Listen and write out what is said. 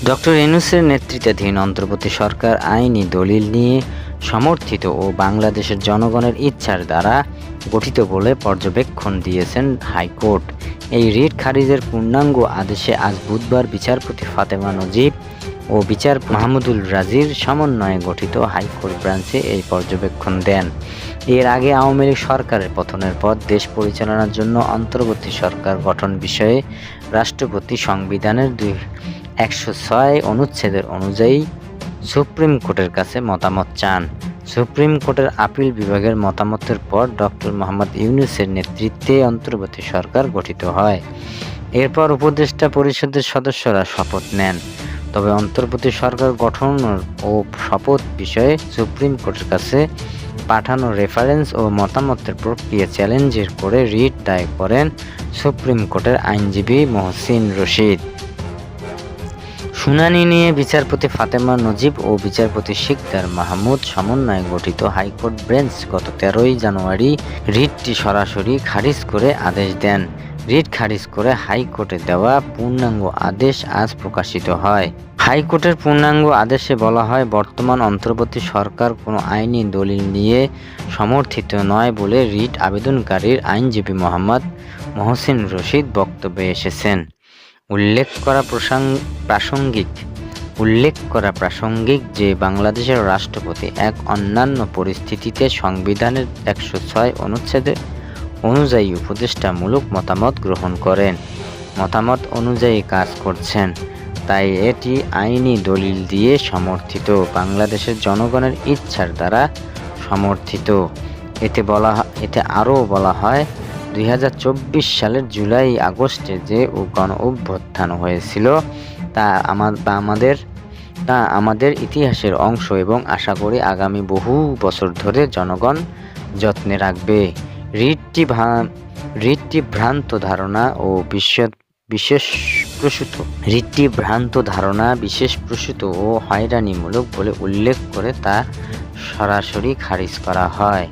Doctor ইউনূসের নেতৃত্বাধীন অন্তর্বর্তী সরকার আইনি দলিল নিয়ে সমর্থিত ও বাংলাদেশের জনগণের ইচ্ছার দ্বারা গঠিত বলে পর্যবেক্ষণ দিয়েছেন হাইকোর্ট। এই রিট খারিজের পূর্ণাঙ্গ আদেশে আজ বুধবার বিচারপতি ফাতেমা নজিব ও বিচারপতি মাহমুদুল রাজির সমন্বয়ে গঠিত হাইকোর্ট বেঞ্চে এই পর্যবেক্ষণ দেন। এর আগে আওয়ামী লীগ সরকারের পতনের পর দেশ পরিচালনার জন্য অন্তর্বর্তী সরকার গঠন বিষয়ে রাষ্ট্রপতি সংবিধানের 106 অনুচ্ছেদের অনুযায়ী সুপ্রিম কোর্টের কাছে মতামত চান। সুপ্রিম কোর্টের আপিল বিভাগের মতামতের পর ডক্টর মোহাম্মদ ইউনূসের নেতৃত্বে অন্তর্বর্তী সরকার গঠিত হয়। এরপর উপদেষ্টা পরিষদের সদস্যরা শপথ নেন। তবে অন্তর্বর্তী সরকার গঠন ও শপথ বিষয়ে সুপ্রিম কোর্টের কাছে পাঠানো রেফারেন্স ও মতামতের প্রক্রিয়া চ্যালেঞ্জের করে রিট দায়ের করেন সুপ্রিম কোর্টের আইনজীবী মহসিন রশিদ। শুনানি নিয়ে বিচারপতি ফাতেমা নজিব ও বিচারপতি সিকদার মাহমুদ সমন্বয়ে গঠিত হাইকোর্ট বেঞ্চ গত 13ই জানুয়ারি রিটটি সরাসরি খারিজ করে আদেশ দেন। রিট খারিজ করে হাইকোর্টে দেওয়া পূর্ণাঙ্গ আদেশ আজ প্রকাশিত হয়। হাইকোর্টের পূর্ণাঙ্গ আদেশে বলা হয়, বর্তমান অন্তর্বর্তী সরকার কোনো আইনি দলিল নিয়ে সমর্থিত নয় বলে রিট আবেদনকারীর আইনজীবী মোহাম্মদ মহসিন রশিদ বক্তব্যে এসেছেন। উল্লেখ করা প্রাসঙ্গিক যে বাংলাদেশের রাষ্ট্রপতি এক অন্যান্য পরিস্থিতিতে সংবিধানের 106 অনুচ্ছেদের অনুযায়ী উপদেষ্টামূলক মতামত গ্রহণ করেন, মতামত অনুযায়ী কাজ করছেন। তাই এটি আইনি দলিল দিয়ে সমর্থিত, বাংলাদেশের জনগণের ইচ্ছার দ্বারা সমর্থিত। এতে আরও বলা হয়, 2024 সালের জুলাই আগস্টে যে গণ অভ্যুত্থান হয়েছিল তা আমাদের ইতিহাসের অংশ এবং আশা করি আগামী বহু বছর ধরে জনগণ যত্নে রাখবে। রিটটি ভ্রান্ত ধারণা বিশেষ প্রসূত ও হয়রানিমূলক বলে উল্লেখ করে তা সরাসরি খারিজ করা হয়।